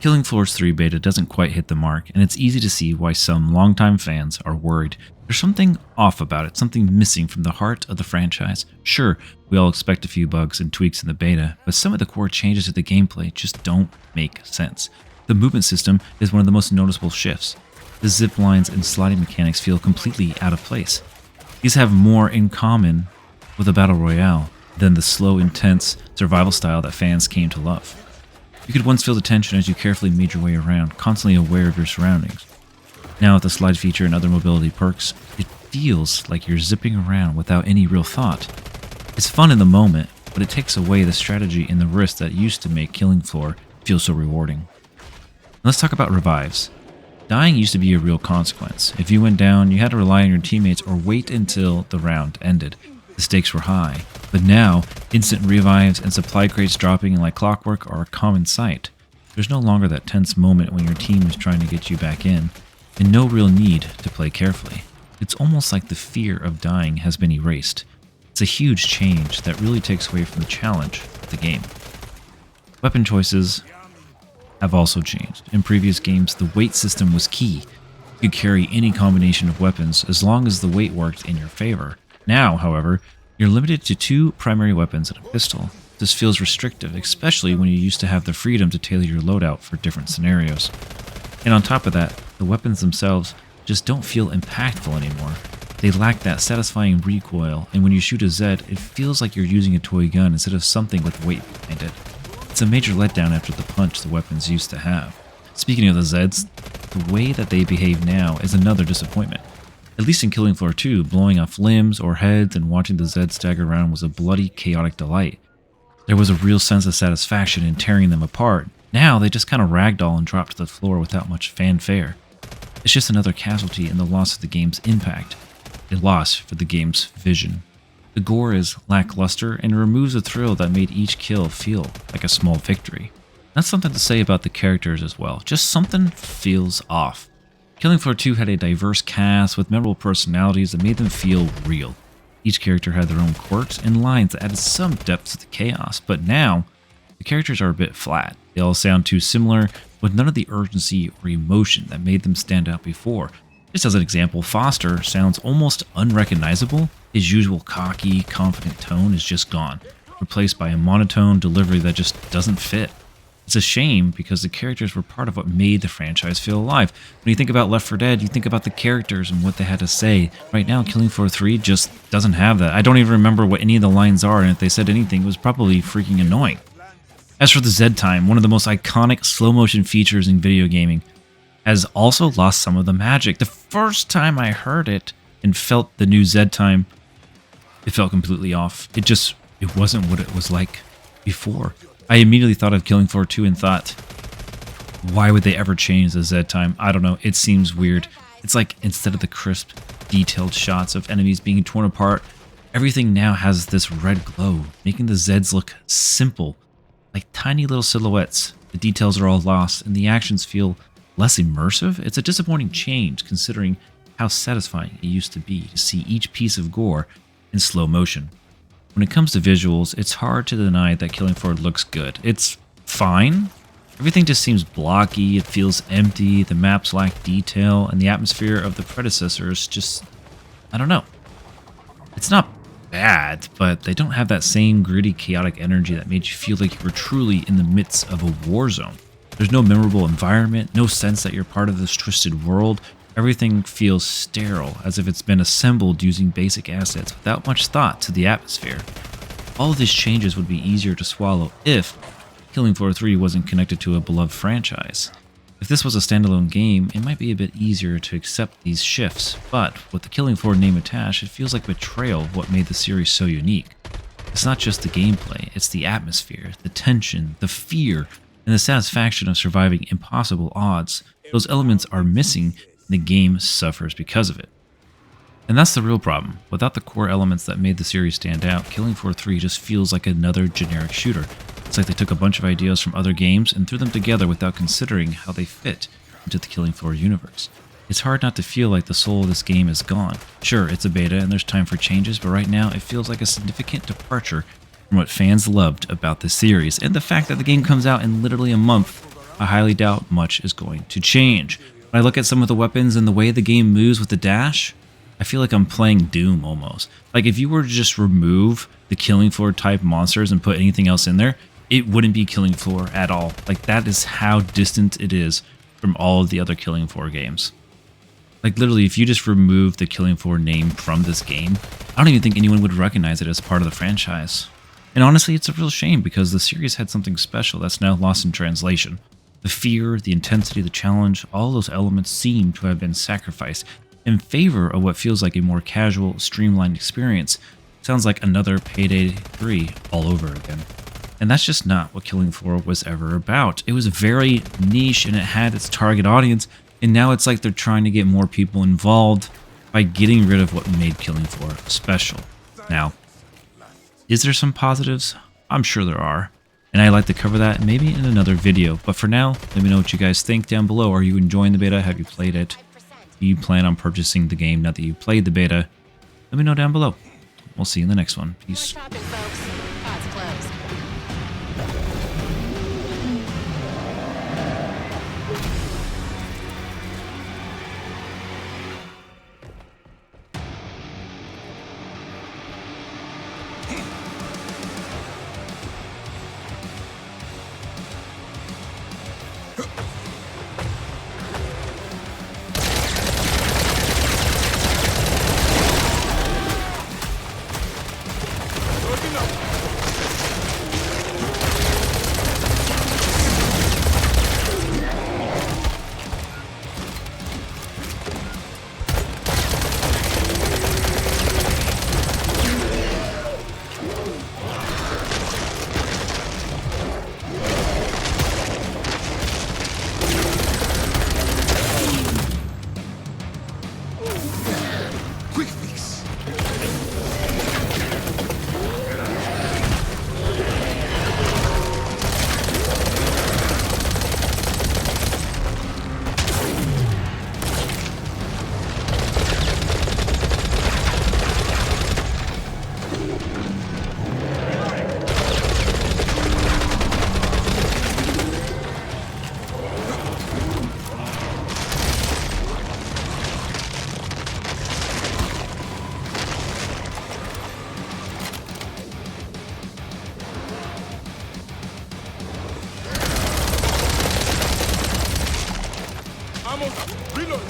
Killing Floors 3 beta doesn't quite hit the mark, and it's easy to see why some longtime fans are worried. There's something off about it, something missing from the heart of the franchise. Sure, we all expect a few bugs and tweaks in the beta, but some of the core changes to the gameplay just don't make sense. The movement system is one of the most noticeable shifts. The zip lines and sliding mechanics feel completely out of place. These have more in common with a battle royale than the slow, intense survival style that fans came to love. You could once feel the tension as you carefully made your way around, constantly aware of your surroundings. Now with the slide feature and other mobility perks, it feels like you're zipping around without any real thought. It's fun in the moment, but it takes away the strategy and the risk that used to make Killing Floor feel so rewarding. Let's talk about revives. Dying used to be a real consequence. If you went down, you had to rely on your teammates or wait until the round ended. The stakes were high, but now instant revives and supply crates dropping like clockwork are a common sight. There's no longer that tense moment when your team is trying to get you back in, and no real need to play carefully. It's almost like the fear of dying has been erased. It's a huge change that really takes away from the challenge of the game. Weapon choices have also changed. In previous games, the weight system was key. You could carry any combination of weapons as long as the weight worked in your favor. Now, however, you're limited to 2 primary weapons and a pistol. This feels restrictive, especially when you used to have the freedom to tailor your loadout for different scenarios. And on top of that, the weapons themselves just don't feel impactful anymore. They lack that satisfying recoil, and when you shoot a Zed, it feels like you're using a toy gun instead of something with weight behind it. It's a major letdown after the punch the weapons used to have. Speaking of the Zeds, the way that they behave now is another disappointment. At least in Killing Floor 2, blowing off limbs or heads and watching the Zeds stagger around was a bloody, chaotic delight. There was a real sense of satisfaction in tearing them apart. Now they just kind of ragdoll and drop to the floor without much fanfare. It's just another casualty in the loss of the game's impact, a loss for the game's vision. The gore is lackluster and removes the thrill that made each kill feel like a small victory. That's something to say about the characters as well, just something feels off. Killing Floor 2 had a diverse cast with memorable personalities that made them feel real. Each character had their own quirks and lines that added some depth to the chaos, but now, the characters are a bit flat. They all sound too similar, with none of the urgency or emotion that made them stand out before. Just as an example, Foster sounds almost unrecognizable. His usual cocky, confident tone is just gone, replaced by a monotone delivery that just doesn't fit. It's a shame because the characters were part of what made the franchise feel alive. When you think about Left 4 Dead, you think about the characters and what they had to say. Right now, Killing Floor 3 just doesn't have that. I don't even remember what any of the lines are, and if they said anything, it was probably freaking annoying. As for the Zed time, one of the most iconic slow-motion features in video gaming, has also lost some of the magic. The first time I heard it and felt the new Zed time, it felt completely off. It wasn't what it was like before. I immediately thought of Killing Floor 2 and thought, why would they ever change the Zed time? I don't know, it seems weird. It's like instead of the crisp, detailed shots of enemies being torn apart, everything now has this red glow, making the Zeds look simple, like tiny little silhouettes. The details are all lost and the actions feel less immersive. It's a disappointing change considering how satisfying it used to be to see each piece of gore in slow motion. When it comes to visuals, it's hard to deny that Killing Floor looks good. It's fine. Everything just seems blocky, it feels empty, the maps lack detail, and the atmosphere of the predecessors just, I don't know. It's not bad, but they don't have that same gritty, chaotic energy that made you feel like you were truly in the midst of a war zone. There's no memorable environment, no sense that you're part of this twisted world. Everything feels sterile, as if it's been assembled using basic assets without much thought to the atmosphere. All of these changes would be easier to swallow if Killing Floor 3 wasn't connected to a beloved franchise. If this was a standalone game, it might be a bit easier to accept these shifts, but with the Killing Floor name attached, it feels like betrayal of what made the series so unique. It's not just the gameplay, it's the atmosphere, the tension, the fear, and the satisfaction of surviving impossible odds. Those elements are missing, and the game suffers because of it. And that's the real problem. Without the core elements that made the series stand out, Killing Floor 3 just feels like another generic shooter. It's like they took a bunch of ideas from other games and threw them together without considering how they fit into the Killing Floor universe. It's hard not to feel like the soul of this game is gone. Sure, it's a beta and there's time for changes, but right now it feels like a significant departure from what fans loved about the series, and the fact that the game comes out in literally a month I highly doubt much is going to change. When I look at some of the weapons and the way the game moves with the dash, I feel like I'm playing Doom almost. Like if you were to just remove the killing floor type monsters and put anything else in there, it wouldn't be killing floor at all. Like that is how distant it is from all of the other killing floor games. Like literally, if you just remove the killing floor name from this game, I don't even think anyone would recognize it as part of the franchise. And honestly, it's a real shame because the series had something special that's now lost in translation. The fear, the intensity, the challenge, all those elements seem to have been sacrificed in favor of what feels like a more casual, streamlined experience. Sounds like another Payday 3 all over again. And that's just not what Killing Floor was ever about. It was very niche and it had its target audience, and now it's like they're trying to get more people involved by getting rid of what made Killing Floor special. Now, is there some positives? I'm sure there are. And I'd like to cover that maybe in another video. But for now, let me know what you guys think down below. Are you enjoying the beta? Have you played it? Do you plan on purchasing the game now that you played the beta? Let me know down below. We'll see you in the next one. Peace. Reload!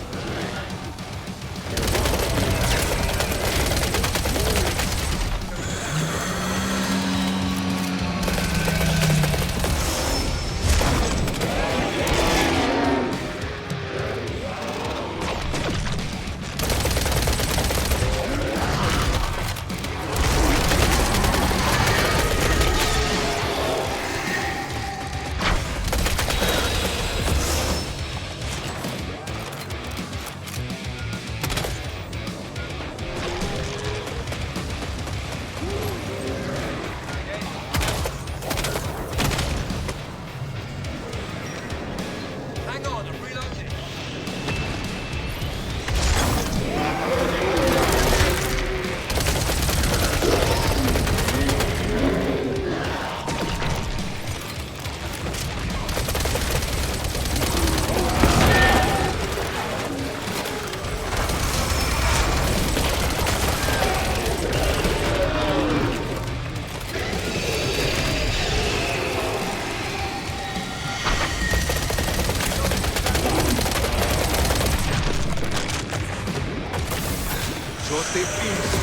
Yo te pinto.